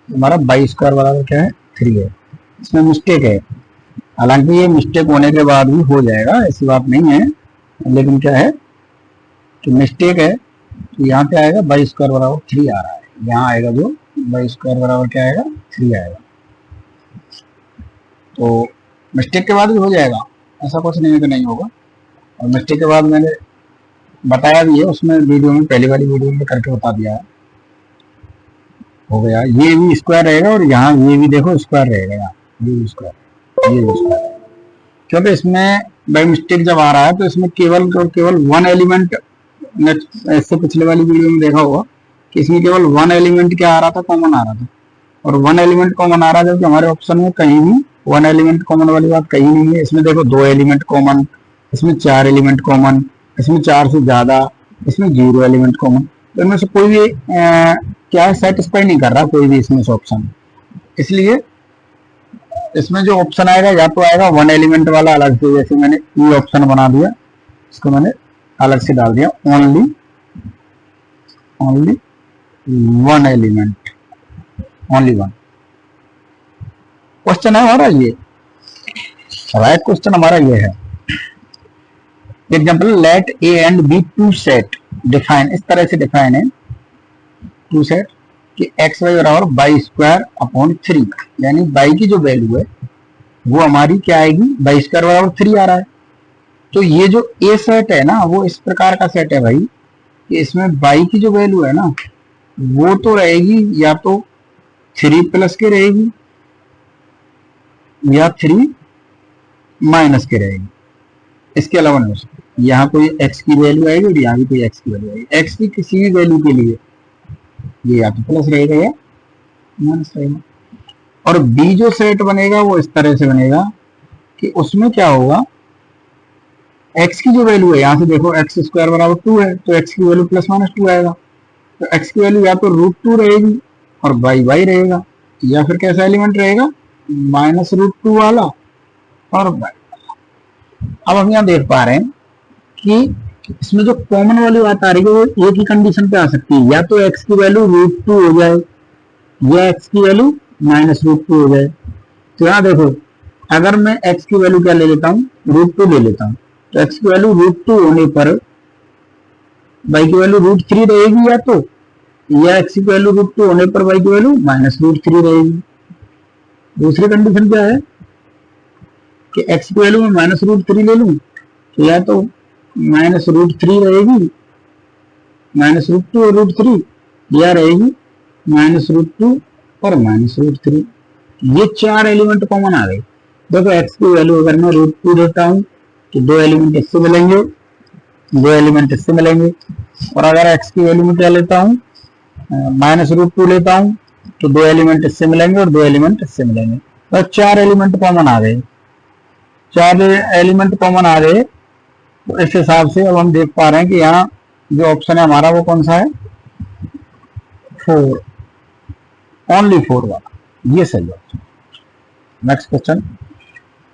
हमारा by square बराबर क्या है 3 है। इसमें मिस्टेक है, हालांकि ये मिस्टेक होने के बाद भी हो जाएगा, ऐसी बात नहीं है, लेकिन क्या है कि मिस्टेक है। तो यहाँ पे आएगा बाई स्क्वायर बराबर 3 आ रहा है, यहाँ आएगा जो बाई स्क्वायर बराबर क्या आएगा 3 आएगा। तो मिस्टेक के बाद भी हो जाएगा, ऐसा कुछ नहीं है कि नहीं होगा। और मिस्टेक के बाद मैंने बताया भी है उसमें वीडियो में, पहली वाली वीडियो में करके बता दिया है, हो गया। ये भी स्क्वायर रहेगा और यहाँ ये भी देखो स्क्वायर रहेगा, यहाँ ये भी स्क्वायर, ये भी स्क्वायर, क्योंकि इसमें बाई मिस्टेक जब आ रहा है तो इसमें केवल वन एलिमेंट, इससे पिछले वाली वीडियो में देखा होगा कि इसमें केवल वन एलिमेंट क्या आ रहा था, कॉमन आ रहा था। और वन एलिमेंट कॉमन आ रहा है, जबकि हमारे ऑप्शन में कहीं भी वन एलिमेंट कॉमन वाली बात कहीं नहीं है। इसमें देखो 2 एलिमेंट कॉमन, इसमें 4 एलिमेंट कॉमन, इसमें 4 से ज्यादा, इसमें 0 एलिमेंट कॉमन। तो इनमें से कोई भी क्या है, सेटिस्फाई नहीं कर रहा कोई भी इसमें से ऑप्शन। इसलिए इसमें जो ऑप्शन आएगा या तो आएगा वन एलिमेंट वाला अलग से, जैसे मैंने ये ऑप्शन बना दिया, इसको मैंने अलग से डाल दिया, only one element, only one. Question है हमारा ये, राइट क्वेश्चन हमारा ये है। Example, let A and B two set, define इस तरह से डिफाइन है टू सेट कि एक्स वाई बराबर बाई स्क्वायर अपॉन 3, यानी बाई की जो वैल्यू है वो हमारी क्या आएगी, बाई स्क्वायर बराबर 3 आ रहा है। तो ये जो ए सेट है ना, वो इस प्रकार का सेट है भाई कि इसमें बाई की जो वैल्यू है ना वो तो रहेगी या तो 3 प्लस के रहेगी या 3 माइनस के रहेगी, इसके अलावा नहीं हो सकती। यहाँ कोई एक्स की वैल्यू आएगी और यहाँ भी कोई एक्स की वैल्यू आएगी। एक्स की किसी भी वैल्यू के लिए ये या तो प्लस रहेगा या माइनस रहेगा। और बी जो सेट बनेगा वो इस तरह से बनेगा कि उसमें क्या होगा, एक्स की जो वैल्यू है, यहाँ से देखो एक्स स्क्वायर बराबर 2 है, तो एक्स की वैल्यू प्लस माइनस 2 आएगा। तो एक्स की वैल्यू या तो √2 रहेगी और बाई रहेगा, या फिर कैसा एलिमेंट रहेगा, -√2 वाला और बाई। अब हम यहाँ देख पा रहे हैं कि इसमें जो कॉमन वाली बात आ रही है वो एक ही कंडीशन पे आ सकती है, या तो एक्स की वैल्यू √2 हो जाए या एक्स की वैल्यू -√2 हो जाए। तो यहाँ देखो, अगर मैं एक्स की वैल्यू क्या ले लेता हूँ, √2 ले लेता हूँ, तो एक्स की वैल्यू √2 होने पर बाई की वैल्यू √3 रहेगी, या एक्स की वैल्यू √2 होने पर बाई की वैल्यू -√3 रहेगी। दूसरी कंडीशन क्या है कि एक्स की वैल्यू में -√3 ले लूं तो या तो -√3 रहेगी, -√2 और √3, या रहेगी -√2 और -√3। ये 4 एलिमेंट कॉमन आ गए। देखो एक्स की वैल्यू अगर मैं √2 देता हूं तो 2 एलिमेंट इससे मिलेंगे, 2 एलिमेंट इससे मिलेंगे। और अगर एक्स की वैल्यू में क्या लेता हूं, -√2 लेता हूं तो 2 एलिमेंट इससे मिलेंगे और 2 एलिमेंट इससे मिलेंगे। तो 4 एलिमेंट कॉमन आ गए, 4 एलिमेंट कॉमन आ गए। तो इस हिसाब से अब हम देख पा रहे हैं कि यहाँ जो ऑप्शन है हमारा वो कौन सा है, 4, ओनली 4 वाला, ये सही है। नेक्स्ट क्वेश्चन,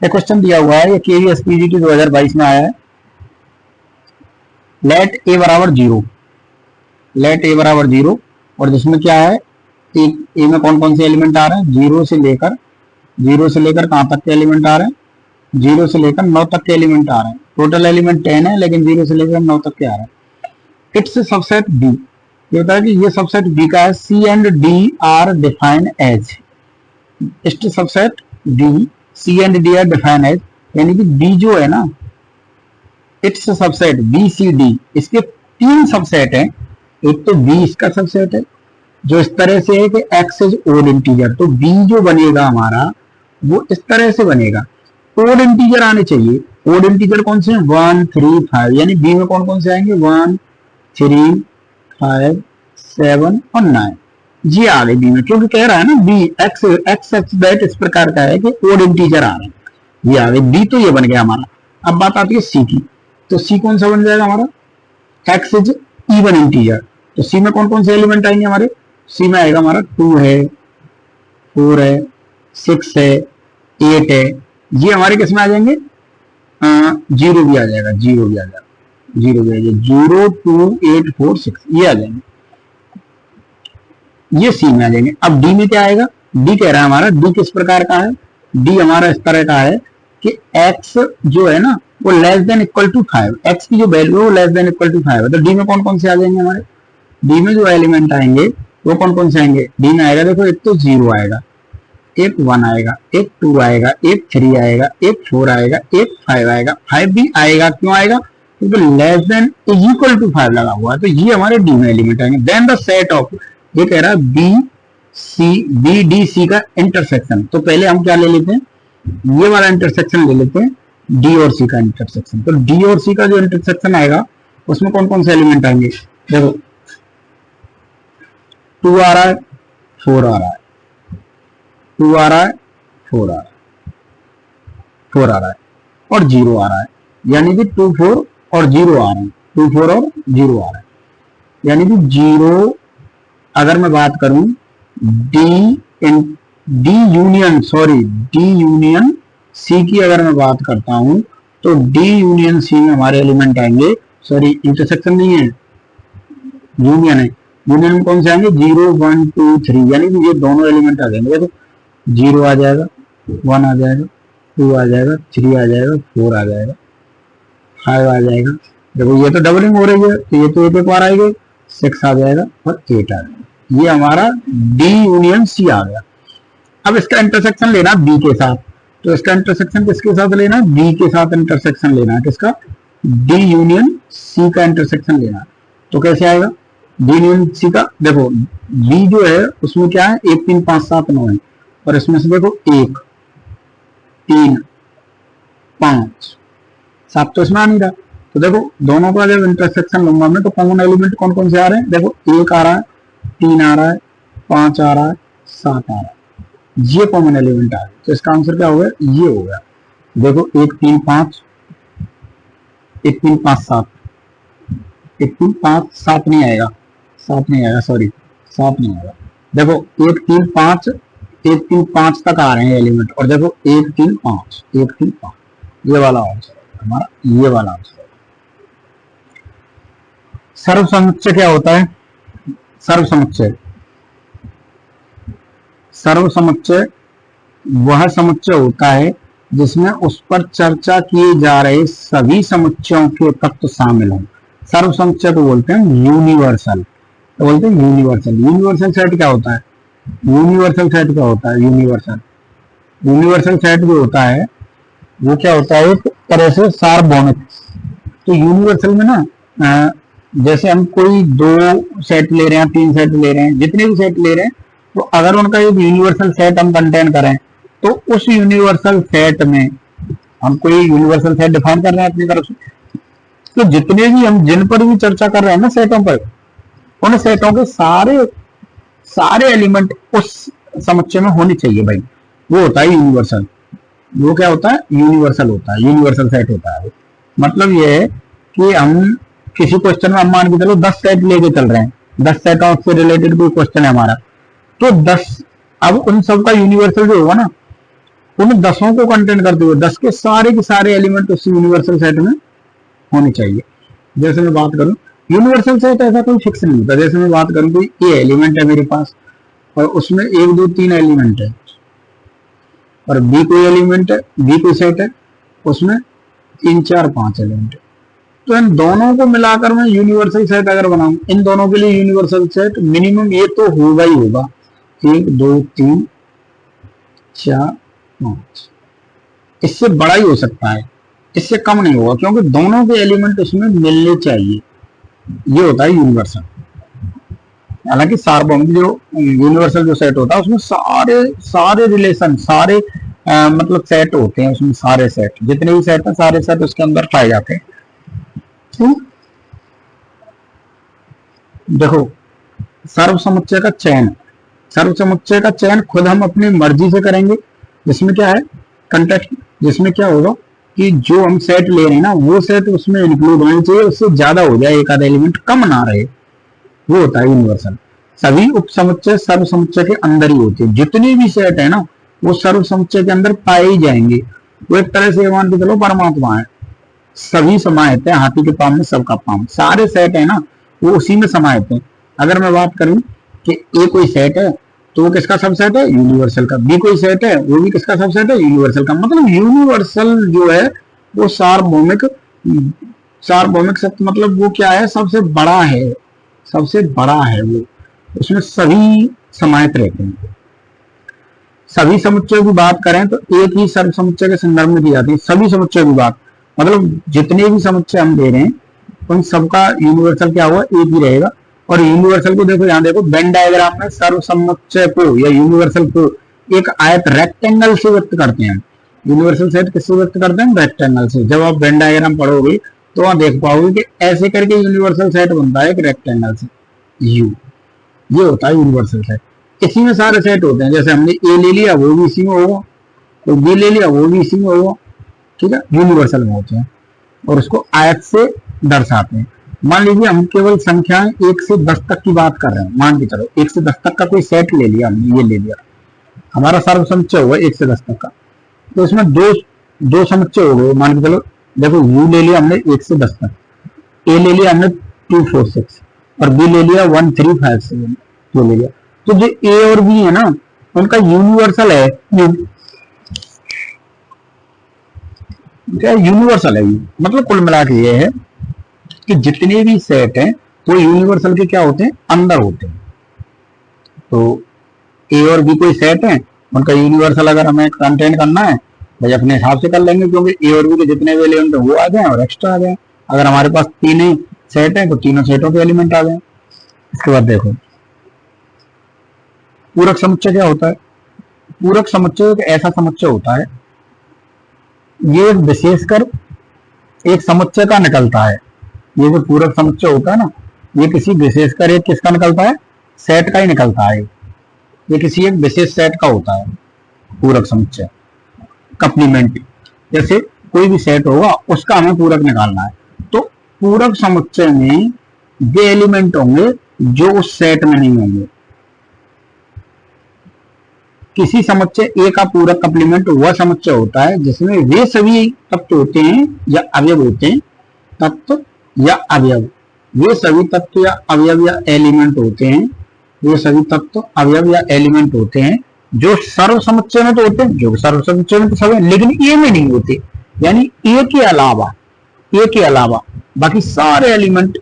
एक क्वेश्चन दिया हुआ है, ये KVSPGT 2022 में आया है। लेट ए बराबर 0, लेट ए बराबर 0, और जिसमें क्या है, ए में कौन कौन से एलिमेंट आ रहे हैं, 0 से लेकर कहां तक के एलिमेंट आ रहे हैं, 0 से लेकर 9 तक के एलिमेंट आ रहे हैं। टोटल एलिमेंट 10 है, लेकिन 0 से लेकर 9 तक के आ रहे हैं। इट्स सबसेट बी, ये होता है कि ये सबसेट बी का है। C and D are defined as, it's subset D, C and D are defined as, यानी कि बी जो है ना, it's subset B C D, इसके 3 सबसेट हैं। एक तो बी इसका सबसेट है जो इस तरह से है कि एक्स इज ओड इंटीजर, तो बी जो बनेगा हमारा वो इस तरह से बनेगा, ओड इंटीजर आने चाहिए। ओड इंटीजर कौन से हैं, 1, 3, 5, यानी बी में कौन कौन से आएंगे, 1, 3, 5, 7 और 9, ये आ गए बी में, क्योंकि कह रहा है ना बी एक्स दैट इस प्रकार का है कि ओड इंटीजर आ रहे हैं, ये आ गए बी, तो ये बन गया हमारा। अब बात आती है सी की, तो सी कौन सा बन जाएगा हमारा, एक्स इज इवन इंटीजर, तो सी में कौन कौन से एलिमेंट आएंगे हमारे, सी में आएगा हमारा 2 है, 4 है, 6 है, 8 है, ये हमारे किस में आ जाएंगे, 0 भी आ जाएगा, 0 भी आ जाएगा, 0 भी आ जाएगा, 0, 2, 8, 4, 6 ये आ जाएंगे। ये सी में आ जाएंगे। अब डी में क्या आएगा, डी कह रहा है हमारा, डी किस प्रकार का है, डी हमारा इस तरह का है कि एक्स जो है ना वो less than equal to 5, X की जो वैल्यू है वो लेस देन इक्वल टू 5 है। तो डी में कौन कौन से आ जाएंगे हमारे, डी में जो एलिमेंट आएंगे वो कौन कौन से आएंगे, डी में आएगा देखो, एक तो 0 आएगा, एक 1 आएगा, एक 2 आएगा, एक 3 आएगा, एक 4 आएगा, एक 5 आएगा। 5 भी आएगा, क्यों आएगा, क्योंकि less than is equal to 5 लगा हुआ है, तो ये हमारे डी में एलिमेंट आएंगे। देन द सेट ऑफ, ये कह रहा है बी डी सी का इंटरसेक्शन। तो पहले हम क्या ले लेते हैं, ये वाला इंटरसेक्शन ले लेते हैं, डी और सी का इंटरसेक्शन। तो डी और सी का जो इंटरसेक्शन आएगा उसमें कौन कौन से एलिमेंट आएंगे, देखो 2 आ रहा है, 4 आ रहा है, 2 आ रहा है, 4 आ रहा है, 4 आ रहा है और 0 आ रहा है, यानी कि 2 4 और 0 आ रहे हैं, 2 4 और 0 आ रहा है, यानी कि 0। अगर मैं बात करूं डी यूनियन सी की अगर मैं बात करता हूं तो डी यूनियन सी में हमारे एलिमेंट आएंगे, सॉरी इंटरसेक्शन नहीं है, यूनियन है, यूनियन में कौन से आएंगे 0 1 2 3, यानी कि ये दोनों एलिमेंट आ जाएंगे। देखो 0 आ जाएगा, 1 आ जाएगा, 2 आ जाएगा, 3 आ जाएगा, 4 आ जाएगा, 5 आ जाएगा। देखो ये तो डबलिंग हो रही है, तो ये तो एक बार आएगा, 6 आ जाएगा और 8 आ जाएगा। ये हमारा डी यूनियन सी आ गया। अब इसका इंटरसेक्शन लेना बी के साथ, तो इसका इंटरसेक्शन किसके साथ लेना है, बी के साथ इंटरसेक्शन लेना है, किसका, डी यूनियन सी का इंटरसेक्शन लेना है। तो कैसे आएगा, डी यूनियन सी का, देखो बी जो है उसमें क्या है 1 3 5 7 9 है, और इसमें से देखो 1 3 5 7 तो इसमें आ नहीं रहा। तो देखो दोनों का जब इंटरसेक्शन लूंगा मैं तो कॉमन एलिमेंट कौन कौन से आ रहे हैं, देखो 1 आ रहा है, 3 आ रहा है, 5 आ रहा है, 7 आ रहा है, ये कॉमन एलिमेंट आ गया। तो इसका आंसर क्या हो गया, ये हो गया। देखो 1 3 5, 1 3 5 7, 1 3 5 7 नहीं आएगा, 7 नहीं आएगा, सॉरी 7 नहीं आएगा। देखो 1 3 5, 1 3 5 तक आ रहे हैं एलिमेंट, और देखो 1 3 5, 1 3 5, ये वाला आंसर है हमारा, ये वाला आंसर। सर्वसमुच्चय क्या होता है, सर्वसमुच्चय, सर्वसमुच्चय वह समुच्चय होता है जिसमें उस पर चर्चा किए जा रहे सभी समुच्चयों के तत्व शामिल हों। सर्वसमुच्चय को बोलते हैं यूनिवर्सल, तो बोलते हैं यूनिवर्सल। यूनिवर्सल सेट क्या होता है, यूनिवर्सल सेट क्या होता है, यूनिवर्सल सेट जो होता है वो क्या होता है, एक तरह से सार्वभौमिक। तो यूनिवर्सल में ना जैसे हम कोई 2 सेट ले रहे हैं, 3 सेट ले रहे हैं, जितने भी सेट ले रहे हैं, तो अगर उनका एक यूनिवर्सल सेट हम कंटेन करें तो उस यूनिवर्सल सेट में हम कोई यूनिवर्सल सेट डिफाइन कर रहे हैं अपनी तरफ से, तो जितने भी हम जिन पर भी चर्चा कर रहे हैं ना सेटों पर, उन सेटों के सारे एलिमेंट उस समुच्चय में होने चाहिए भाई, वो होता है यूनिवर्सल। वो क्या होता है, यूनिवर्सल होता है, यूनिवर्सल सेट होता है। मतलब ये है कि हम किसी क्वेश्चन में हम मान के चलो 10 सेट लेके चल रहे हैं, 10 सेटों से रिलेटेड कोई क्वेश्चन है हमारा, तो 10, अब उन सब का यूनिवर्सल जो होगा ना, उन 10 को कंटेन करते हुए 10 के सारे एलिमेंट उस यूनिवर्सल सेट में होने चाहिए। जैसे मैं बात करूं यूनिवर्सल सेट ऐसा कोई फिक्स नहीं होता। जैसे मैं बात करूं कि ये एलिमेंट है मेरे पास और उसमें 1 2 3 एलिमेंट है, और बी कोई एलिमेंट है, बी कोई सेट है उसमें 3 4 5 एलिमेंट है, तो इन दोनों को मिलाकर मैं यूनिवर्सल सेट अगर बनाऊं, इन दोनों के लिए यूनिवर्सल सेट मिनिमम ये तो होगा ही होगा, 1 2 3 4 5, इससे बड़ा ही हो सकता है, इससे कम नहीं होगा, क्योंकि दोनों के एलिमेंट उसमें मिलने चाहिए। ये होता है यूनिवर्सल। हालांकि सार्वभौमिक जो यूनिवर्सल जो सेट होता है उसमें सारे रिलेशन, मतलब सेट होते हैं उसमें, सारे सेट जितने भी सेट हैं सारे सेट उसके अंदर पाए जाते हैं। देखो सर्वसमुच्चय का चयन, सर्वसमुच्चय का चयन खुद हम अपनी मर्जी से करेंगे, जिसमें क्या है कंटेक्स्ट, जिसमें क्या होगा कि जो हम सेट ले रहे हैं ना वो सेट उसमें इंक्लूड होने चाहिए, उससे ज्यादा हो जाए, एक आधा एलिमेंट कम ना रहे, वो होता है यूनिवर्सल। सभी उप समुच्चय सर्वसमुच्चय के अंदर ही होते हैं, जितने भी सेट है ना वो सर्वसमुच्चय के अंदर पाए ही जाएंगे। वो एक तरह से मान के चलो परमात्मा है, सभी समाहित है, हाथी के पाँव में सबका पाँव, सारे सेट है ना वो उसी में समाहित है। अगर मैं बात करूं कि ए कोई सेट है तो वो किसका सबसेट है, यूनिवर्सल का। बी कोई सेट है वो भी किसका सबसेट है, यूनिवर्सल का। मतलब यूनिवर्सल जो है वो सार्वभौमिक, सार्वभौमिक सत्य मतलब वो क्या है, सबसे बड़ा है, सबसे बड़ा है वो, उसमें सभी समाहित रहते हैं। सभी समुच्चयों की बात करें तो एक ही सर्व समुच्चय के संदर्भ में दी जाती है। सभी समुच्चयों की बात मतलब जितने भी समुच्चय हम दे रहे हैं उन सबका यूनिवर्सल क्या हुआ, एक ही रहेगा। और यूनिवर्सल को देखो, यहाँ देखो वेन डायग्राम में सर्व समुच्चय को या यूनिवर्सल को एक आयत रेक्टेंगल से व्यक्त करते हैं। यूनिवर्सल सेट किससे व्यक्त करते हैं, रेक्टेंगल से। जब आप वेन डायग्राम पढ़ोगे तो वहां देख पाओगे कि ऐसे करके यूनिवर्सल सेट बनता है एक रेक्टेंगल से, यू, ये होता है यूनिवर्सल सेट। इसी में सारे सेट होते हैं। जैसे हमने ए ले लिया वो भी इसी में होगा, तो बी ले लिया वो भी इसी में होगा, ठीक है, यूनिवर्सल में होते हैं और उसको आयत से दर्शाते हैं। मान लीजिए हम केवल संख्याएं 1 से 10 तक की बात कर रहे हैं, मान के चलो 1 से 10 तक का कोई सेट ले लिया हमने, ये ले लिया, हमारा सर्व समुच्चय हुआ 1 से 10 तक का। तो इसमें दो समुच्चय हो गए, मान के चलो, देखो यू ले लिया हमने 1 से 10 तक, ए ले लिया हमने 2 4 6 और बी ले लिया 1 3 5 7, जो ले लिया। तो जो ए और बी है ना उनका यूनिवर्सल है, क्या यूनिवर्सल है। मतलब कुल मिला के ये है कि जितने भी सेट हैं वो यूनिवर्सल के क्या होते हैं, अंदर होते हैं। तो ए और बी कोई सेट है, उनका यूनिवर्सल अगर हमें कंटेन करना है भाई अपने हिसाब से कर लेंगे, क्योंकि ए और बी के जितने भी एलिमेंट है वो आ जाए और एक्स्ट्रा आ जाए। अगर हमारे पास तीन ही सेट है तो तीनों सेटों के एलिमेंट आ जाए। इसके बाद देखो पूरक समुच्चय क्या होता है। पूरक समुच्चय एक ऐसा समुच्चय होता है, ये विशेषकर एक समुच्चय का निकलता है। ये जो पूरक समुच्चय होता है ना, ये किसी विशेषकर एक किसका निकलता है, सेट का ही निकलता है। ये किसी एक विशेष सेट का होता है पूरक समुच्चय। कप्लीमेंट, जैसे कोई भी सेट होगा उसका हमें पूरक निकालना है, तो पूरक समुच्चय में वे एलिमेंट होंगे जो उस सेट में नहीं होंगे। किसी समुच्चय ए का पूरक कप्लीमेंट वह समुच्चय होता है जिसमें वे सभी तत्व होते हैं या अवयव होते हैं, तत्व या अवयव, वे सभी तत्व या अवयव या एलिमेंट होते हैं, वे सभी तत्व अवयव या एलिमेंट होते हैं जो सर्व समुच्चय में तो होते हैं, जो सर्व समुच्चय में तो सब है, लेकिन ए में नहीं होते। यानी ए के अलावा बाकी सारे एलिमेंट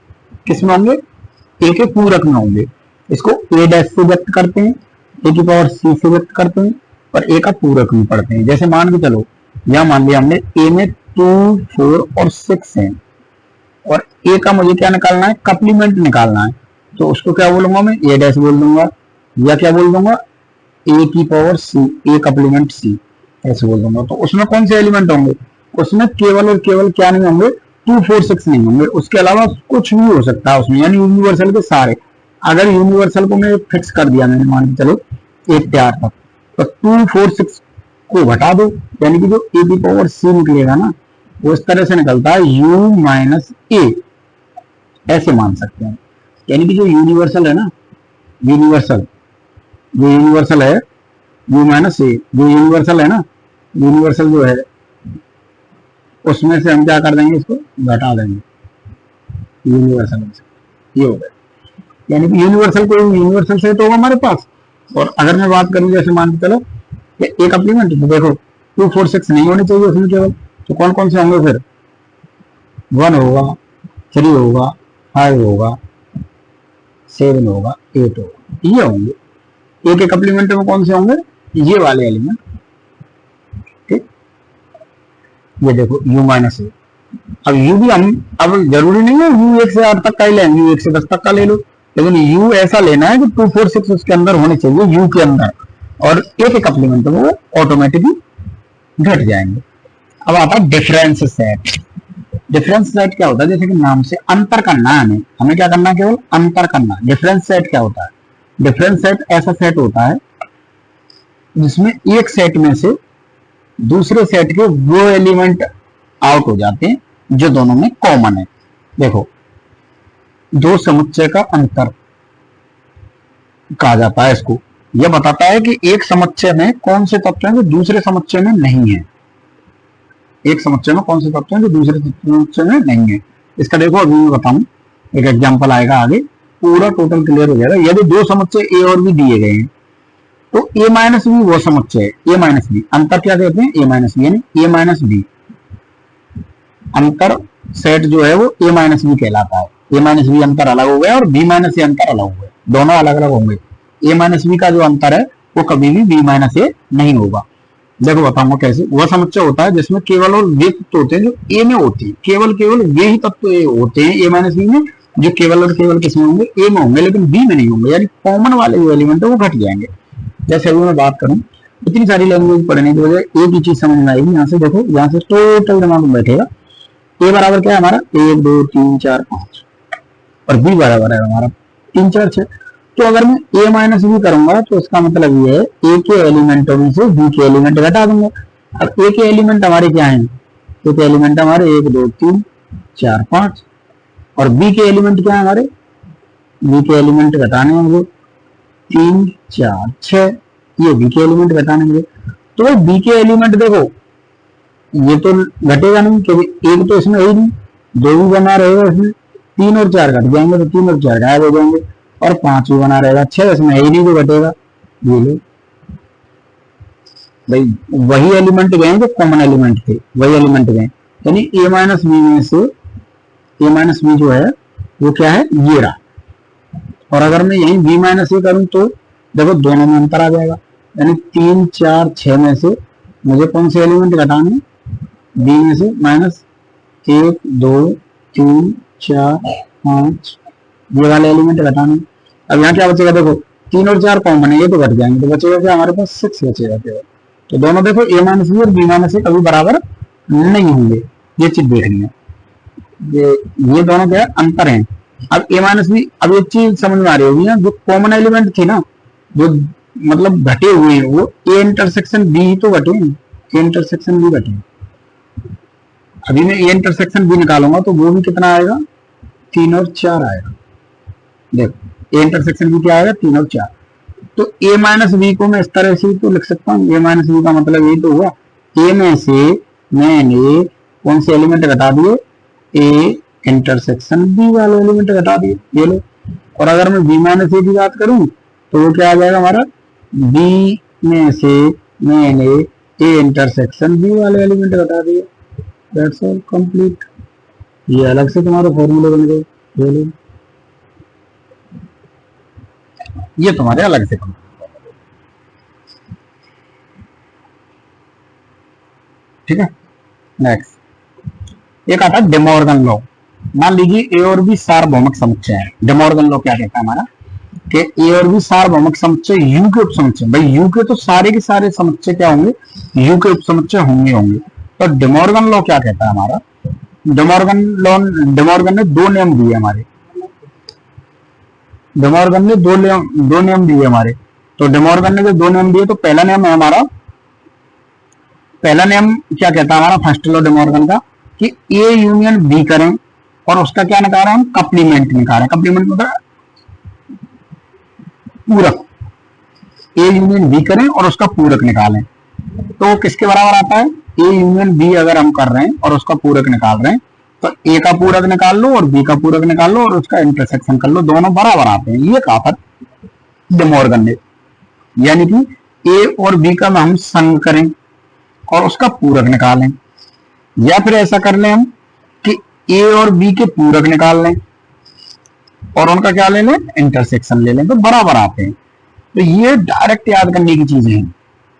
किसमें होंगे, ए के पूरक में होंगे। इसको ए डैश से व्यक्त करते हैं, ए की पावर सी से व्यक्त करते हैं और ए का पूरक भी पढ़ते हैं। जैसे मान के चलो यह मान लिया हमने ए में 2 4 और 6 है और ए का मुझे क्या निकालना है, कप्लीमेंट निकालना है, तो उसको क्या बोलूंगा मैं, ए डैश बोल दूंगा या क्या बोल दूंगा, ए की पावर सी, ए कप्लीमेंट सी, ऐसे बोल दूंगा। तो उसमें कौन से एलिमेंट होंगे, उसमें केवल और केवल क्या नहीं होंगे, 2 4 6 नहीं होंगे, उसके अलावा कुछ भी हो सकता है उसमें, यानी यूनिवर्सल के सारे। अगर यूनिवर्सल को मैं फिक्स कर दिया मैंने, मान के चलो 1 से 8 तक, तो 2 4 6 को घटा दो, यानी कि जो ए की पावर सी निकलेगा ना वो इस तरह से निकलता है u माइनस ए, ऐसे मान सकते हैं। यानी कि जो यूनिवर्सल है ना, यूनिवर्सल जो यूनिवर्सल है u माइनस ए, जो यूनिवर्सल है ना, यूनिवर्सल जो है उसमें से हम क्या कर देंगे, इसको घटा देंगे यूनिवर्सल में से, ये हो गया। यानी कि यूनिवर्सल कोई यूनिवर्सल सेट होगा हमारे पास। और अगर मैं बात करूं जैसे मान के चलो एक कप्लीमेंट, तो देखो 2 4 6 नहीं होने चाहिए उसमें केवल, तो कौन कौन से होंगे फिर, 1 होगा, 3 होगा, 5 होगा, 7 होगा, 8 होगा, ये होंगे। एक एक कप्लीमेंट में कौन से होंगे, ये वाले एलिमेंट, ठीक। ये देखो u माइनस ए, अब u भी हम, अब जरूरी नहीं है u 1 से 8 तक का ही लें, u 1 से 10 तक का ले लो, लेकिन u ऐसा लेना है कि 2 4 6 उसके अंदर होने चाहिए, u के अंदर, और एक एक कप्लीमेंट वो ऑटोमेटिकली घट जाएंगे। अब आता है डिफरेंस सेट। डिफरेंस सेट क्या होता है, जैसे कि नाम से अंतर करना है, हमें क्या करना है, केवल अंतर करना। डिफरेंस सेट क्या होता है, डिफरेंस सेट ऐसा सेट होता है जिसमें एक सेट में से दूसरे सेट के वो एलिमेंट आउट हो जाते हैं जो दोनों में कॉमन है। देखो दो समुच्चय का अंतर कहा जाता है इसको, यह बताता है कि एक समुच्चय में कौन से तत्व हैं जो दूसरे समुच्चय में नहीं है, एक समुच्चय में कौन से तत्व हैं जो दूसरे समुच्चय में नहीं है। इसका देखो अभी मैं बताऊं, एक एग्जांपल आएगा आगे पूरा टोटल क्लियर हो जाएगा। यदि दो समुच्चय ए और बी दिए गए हैं तो ए माइनस बी वो समुच्चय है, ए माइनस बी अंतर क्या कहते हैं, ए माइनस बी यानी ए माइनस बी अंतर सेट जो है वो ए माइनस बी कहलाता है। ए माइनस बी अंतर अलग हो गया और बी माइनस ए अंतर अलग हो गया, दोनों अलग अलग होंगे। ए माइनस बी का जो अंतर है वो कभी भी बी माइनस ए नहीं होगा। देखो बताऊंगा कैसे। वह समुच्चय होता है जिसमें केवल और वे तत्व होते हैं जो ए में होते हैं, केवल केवल वे ही तत्व होते हैं ए माइनस बी में जो केवल और केवल किसमें होंगे, ए में होंगे, लेकिन बी में नहीं होंगे, यानी कॉमन वाले जो एलिमेंट है वो घट जाएंगे। जैसे अभी मैं बात करूं, इतनी सारी लैंग्वेज पढ़ने की वजह एक ही चीज समझ में आएगी। यहाँ से देखो, यहाँ से टोटल दिमाग में बैठेगा ए बराबर क्या है हमारा 1 2 3 4 5 और बी बराबर है हमारा 3 4 6। तो अगर मैं ए माइनस बी करूंगा तो इसका मतलब ये है ए के एलिमेंटों में से बी के एलिमेंट घटा दूंगा। अब ए के एलिमेंट हमारे क्या हैं, ए के एलिमेंट हमारे 1 2 3 4 5 और बी के एलिमेंट क्या है हमारे, बी के एलिमेंट घटाने होंगे 3 4 6, ये बी के एलिमेंट घटाने होंगे। तो भाई बी के एलिमेंट देखो ये तो घटेगा नहीं क्योंकि एक तो इसमें है ही नहीं, दो भी बना रहेगा इसमें, 3 और 4 घट जाएंगे तो 3 और 4 गायब हो जाएंगे और 5 भी बना रहेगा, 6 इसमें है ही नहीं तो घटेगा। ये लो भाई वही एलिमेंट गए जो कॉमन एलिमेंट थे, वही एलिमेंट गए, यानी ए माइनस बी में से ए माइनस बी जो है वो क्या है, ये रहा। और अगर मैं यही बी माइनस ए करूं तो देखो दोनों में अंतर आ जाएगा, यानी 3 4 6 में से मुझे कौन से एलिमेंट घटाने, बी में से माइनस 1 2 3 4 5 ये वाले एलिमेंट घटाने। अब यहाँ क्या बचेगा, देखो 3 और 4 कॉमन है, ये तो घट जाएंगे, तो बचेगा क्या हमारे पास 6 बचेगा केवल। तो दोनों देखो ए माइनस बी और बी माइनस ए कभी बराबर नहीं होंगे, ये चीज देखनी है। ये दोनों क्या अंतर है। अब ए माइनस बी, अब एक चीज समझ में आ रही होगी ना, जो कॉमन एलिमेंट थे ना, जो मतलब घटे हुए हैं, वो ए इंटरसेक्शन बी ही तो घटे हैं, ए इंटरसेक्शन बी घटे। अभी मैं ए इंटरसेक्शन बी निकालूंगा तो वो भी कितना आएगा, 3 और 4 आएगा। देखो ए इंटरसेक्शन बी क्या आएगा, 3 और 4। तो ए माइनस बी को मैं इस तरह से तो लिख सकता हूँ, ए माइनस बी का मतलब यही तो हुआ, ए में से मैंने कौन से एलिमेंट घटा दिए, ए इंटरसेक्शन बी वाले एलिमेंट घटा दिए, ये लो। और अगर मैं बी माइनस ए की बात करूं तो वो क्या आ जाएगा हमारा, बी में से मैंने ए इंटरसेक्शन बी वाले एलिमेंट घटा दिए, दैट्स ऑल कंप्लीट। ये अलग से तुम्हारे फॉर्मूले बन गए, ये लो, ये तुम्हारे अलग से कंप्लीट। ठीक है, नेक्स्ट एक आता है डेमोर्गन लॉ। मान लीजिए ए और बी सार्वभौमिक समुच्चय है। डेमोर्गन लॉ क्या कहता है हमारा कि ए और बी सार्वभौमिक समुच्चय यू के उपसमुच्चय, भाई यू के तो सारे के सारे समुच्चय क्या होंगे, यू के उपसमुच्चय होंगे। तो डेमोर्गन लॉ क्या कहता है हमारा, डेमोर्गन ने दो नियम दिए हमारे, डेमोर्गन ने दो नियम दिए हमारे। तो डेमोर्गन ने जो दो नियम दिए, तो पहला नियम है हमारा, पहला नियम क्या कहता है हमारा, फर्स्ट लॉ डेमोर्गन का, कि ए यूनियन बी करें और उसका क्या निकाल रहे हैं हम, कप्लीमेंट निकाल रहे हैं। कप्लीमेंट मतलब पूरक, ए यूनियन बी करें और उसका पूरक निकालें, तो किसके बराबर आता है, ए यूनियन बी अगर हम कर रहे हैं और उसका पूरक निकाल रहे हैं तो ए का पूरक निकाल लो और बी का पूरक निकाल लो और उसका इंटरसेक्शन कर लो, दोनों बराबर आते हैं। ये कहा था डेमोर्गन ने, यानी कि ए और बी का हम संग करें और उसका पूरक निकालें, या फिर ऐसा कर लें हम कि ए और बी के पूरक निकाल लें और उनका क्या ले लें, इंटरसेक्शन ले लें, तो बराबर आते हैं। तो ये डायरेक्ट याद करने की चीजें हैं,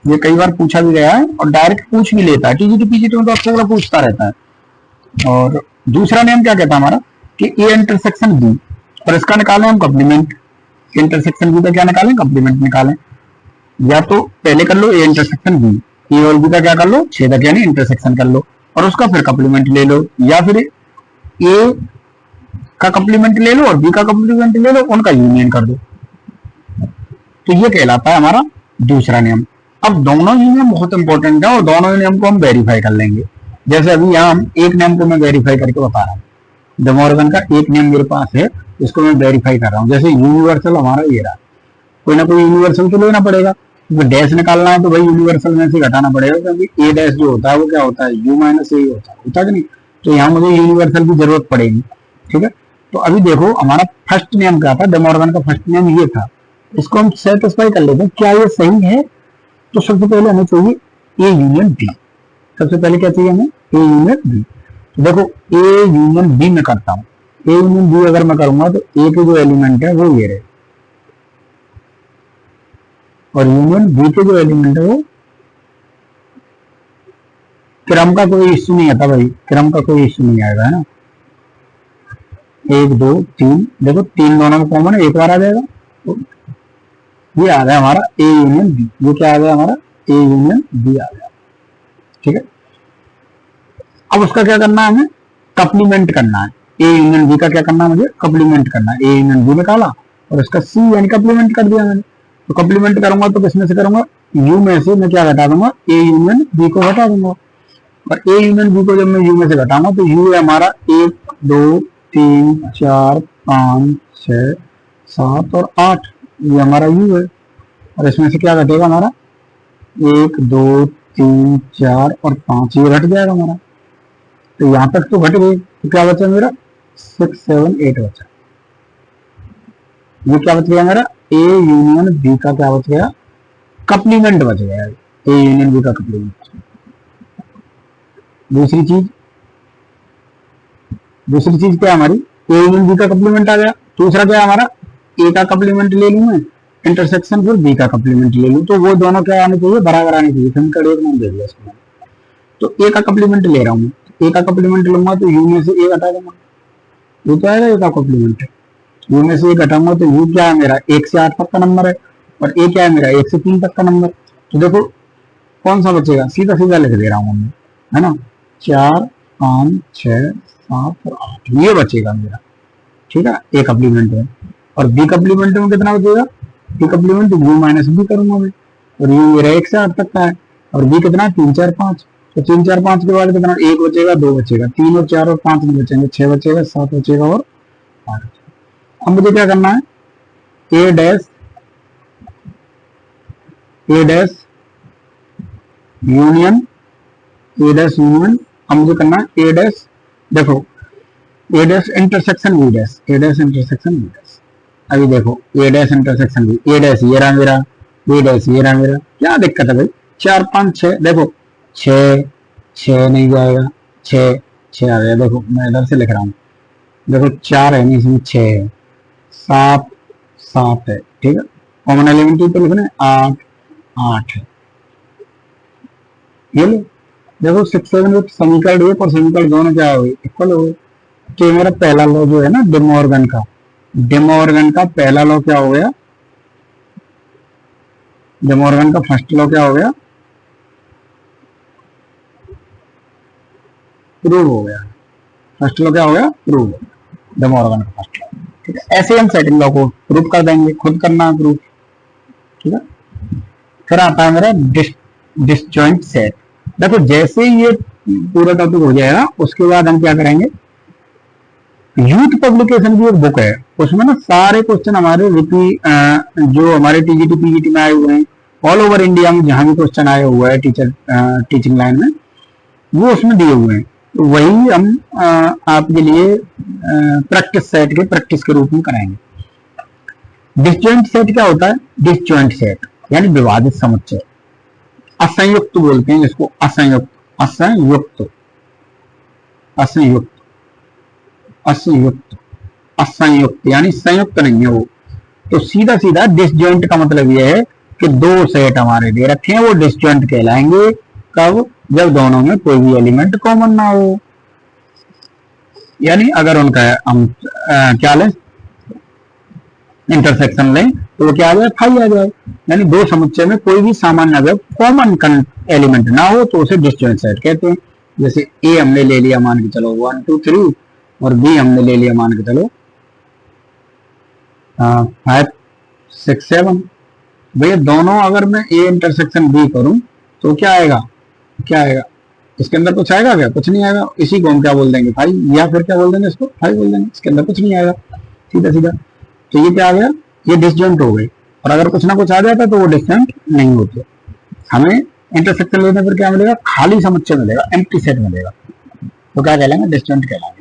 ये कई बार पूछा भी गया है और डायरेक्ट पूछ भी लेता है, टीजीटी पीजीटी में तो अक्सर पूछता रहता है। और दूसरा नियम क्या कहता है हमारा, कि ए इंटरसेक्शन बी और इसका निकालें हम कॉम्प्लीमेंट, इंटरसेक्शन बी का क्या निकालें, कॉम्प्लीमेंट निकालें। या तो पहले कर लो ए इंटरसेक्शन बी, ए और बी का क्या कर लो, छेदक यानी इंटरसेक्शन कर लो और उसका फिर कॉम्प्लीमेंट ले लो, या फिर ए का कॉम्प्लीमेंट ले लो और बी का कॉम्प्लीमेंट ले लो, उनका यूनियन कर दो। तो ये कहलाता है हमारा दूसरा नियम। अब दोनों ही नियम बहुत इंपॉर्टेंट है और दोनों ही नियम को हम वेरीफाई कर लेंगे। जैसे अभी यहाँ हम एक नियम को मैं वेरीफाई करके बता रहा हूँ, डेमोर्गन का एक नियम मेरे पास है, इसको मैं वेरीफाई कर रहा हूँ। जैसे यूनिवर्सल हमारा ये रहा, कोई ना कोई यूनिवर्सल तो लेना पड़ेगा, तो डैश निकालना है तो भाई यूनिवर्सल में से घटाना पड़ेगा, क्योंकि ए डैश जो होता है वो क्या होता है, यू माइनस ए होता है कि नहीं। तो यहाँ मुझे यूनिवर्सल की जरूरत पड़ेगी, ठीक है। तो अभी देखो हमारा फर्स्ट नियम क्या था, डे मॉर्गन का फर्स्ट नियम ये था, इसको हम सेटिस्फाई कर लेते हैं, क्या ये सही है? तो सबसे पहले हमें चाहिए ए यूनियन बी। सबसे पहले क्या चाहिए हमें? A union B. तो देखो ए यूनियन बी में करता हूं, ए यूनियन बी अगर मैं करूंगा तो ए के जो एलिमेंट है वो ये रहे, और यूनियन बी के जो एलिमेंट है वो, क्रम का कोई इश्यू नहीं आता भाई, क्रम का कोई इश्यू नहीं आएगा, है ना। 1 2 3, देखो 3 दोनों में कॉमन है, एक बार आ जाएगा, तो ये आ गया हमारा ए यूनियन बी। ये क्या आ गया हमारा? ए यूनियन बी आ गया, ठीक है। अब उसका क्या करना है हमें? कप्लीमेंट करना है। ए यूनियन बी का क्या करना है मुझे? कप्लीमेंट करना है। ए यूनियन बी निकाला और इसका सी यानी कप्लीमेंट कर दिया मैंने। तो कप्लीमेंट करूंगा तो किसमें से करूंगा? यू में से मैं क्या घटा दूंगा? ए यूनियन बी को घटा दूंगा। और ए यूनियन बी को जब मैं यू में से घटाऊंगा तो यू है हमारा 1 2 3 4 5 6 7 और 8, ये हमारा यू है। और इसमें से क्या घटेगा हमारा? 1 2 3 4 और 5, ये घट जाएगा हमारा। तो यहां तक तो घट गई, तो क्या बचा मेरा? 6 7 8 बचा। ये क्या बच गया मेरा? ए यूनियन बी का क्या बच गया? कप्लीमेंट बच गया, ए यूनियन बी का कप्लीमेंट। दूसरी चीज क्या है हमारी? ए यूनियन बी का कप्लीमेंट आ गया। दूसरा क्या है हमारा? ए का कप्लीमेंट ले लूं मैं, इंटरसेक्शन फिर बी का कप्लीमेंट ले लूं, तो वो दोनों क्या आने चाहिए? बराबर आने चाहिए। समीकरण 1 में दे दिया इसको। तो ए का कप्लीमेंट ले रहा हूं, ए का कप्लीमेंट लूंगा तो यू में से ए घटा दूंगा, ये तो आएगा ए का कप्लीमेंट। यू में से ए घटाऊंगा तो यू क्या है मेरा? 1 से 8 तक का नंबर है, और ए क्या है मेरा? 1 से 3 तक का नंबर। तो देखो कौन सा बचेगा? सीधा सीधा लिख दे रहा हूं मैं, है ना। 4 5 6 7 और 8 ये बचेगा मेरा, ठीक है। ए कप्लीमेंट है। और बी कप्लीमेंट में कितना बचेगा? बी कप्लीमेंट यू माइनस बी करूंगा मैं, और यू मेरा 1 से 8 तक का है, और बी कितना? 3 4 5। तो 3 4 5 के बाद कितना? 1 बचेगा, 2 बचेगा, 3 और 4 और 5 नहीं बचेंगे, 6 बचेगा, 7 बचेगा और 8 बचेगा। अब मुझे क्या करना है? ए डैश यूनियन, ए डैश यूनियन। अब मुझे करना है ए डैश, देखो ए डैश इंटरसेक्शन बी डैश, ए डैश इंटरसेक्शन बी डैश। अभी देखो ए डैश इंटरसेक्शन बी, ए डैश ये रहा मेरा, बी डैश ये रहा मेरा। क्या दिक्कत है भाई? 4 5 6, देखो 6 नहीं जाएगा, 6 आ गया। देखो मैं इधर से लिख रहा हूँ, देखो 4 है नहीं, इसमें 6 है, 7 है, ठीक है। कॉमन एलिमेंट तो लिखना है 8 है, ये लो। देखो 6 7 में समीकरण 1 और समीकरण दोनों क्या हो गए? इक्वल हो गए। तो मेरा पहला लॉ जो है ना डे मॉर्गन का पहला लॉ क्या हो गया? डे मॉर्गन का फर्स्ट लॉ क्या हो गया? प्रूव हो गया। फर्स्ट लॉ क्या हो गया? प्रूव हो गया, डे मॉर्गन का फर्स्ट लॉ, ठीक है। ऐसे हम सेकंड लॉ को प्रूव कर देंगे, खुद करना प्रूव, ठीक है। फिर आता है मेरा डिसजॉइंट सेट। देखो जैसे ही ये पूरा टॉपिक हो जाएगा उसके बाद हम क्या करेंगे? यूथ पब्लिकेशन की एक बुक है, उसमें ना सारे क्वेश्चन हमारे जो हमारे टीजीटी पीजीटी में आए हुए हैं, ऑल ओवर इंडिया में जहां भी क्वेश्चन आया हुआ है टीचिंग लाइन में, वो उसमें दिए हुए हैं। तो वही हम आपके लिए प्रैक्टिस के रूप में कराएंगे। डिसजॉइंट सेट क्या होता है? डिसजॉइंट सेट यानी विवादित समुच्चय, असंयुक्त बोलते हैं जिसको, असंयुक्त यानी संयुक्त नहीं है वो। तो सीधा सीधा डिसजॉइंट का मतलब यह है कि 2 सेट हमारे दे रखे हैं, वो डिसजॉइंट कहलाएंगे। कब? जब दोनों में कोई भी एलिमेंट कॉमन ना हो, यानी अगर उनका हम क्या लें? इंटरसेक्शन लें तो वो क्या आ जाए? फाई आ जाए। यानी 2 समुच्चय में कोई भी सामान्य अवयव कॉमन एलिमेंट ना हो तो उसे डिसजॉइंट सेट कहते हैं। जैसे ए हमने ले लिया मान के चलो 1 2 3, और बी हमने ले लिया मान के चलो 5 6 7। भैया दोनों अगर मैं ए इंटरसेक्शन बी करूं तो क्या आएगा? इसके अंदर कुछ आएगा क्या? कुछ नहीं आएगा। इसी को हम क्या बोल देंगे? फाई, या फिर क्या बोल देंगे? इसको फाई बोल देंगे। इसके अंदर कुछ नहीं आएगा, सीधा सीधा। तो ये क्या आ गया? ये डिसजॉइंट हो गई। और अगर कुछ ना कुछ आ जाता तो वो डिसजॉइंट नहीं होते। हमें इंटरसेक्शन लेने पर क्या मिलेगा? खाली समुच्चय मिलेगा, एम्प्टी सेट मिलेगा। तो क्या कहलाएंगे? डिसजॉइंट कहलाएंगे।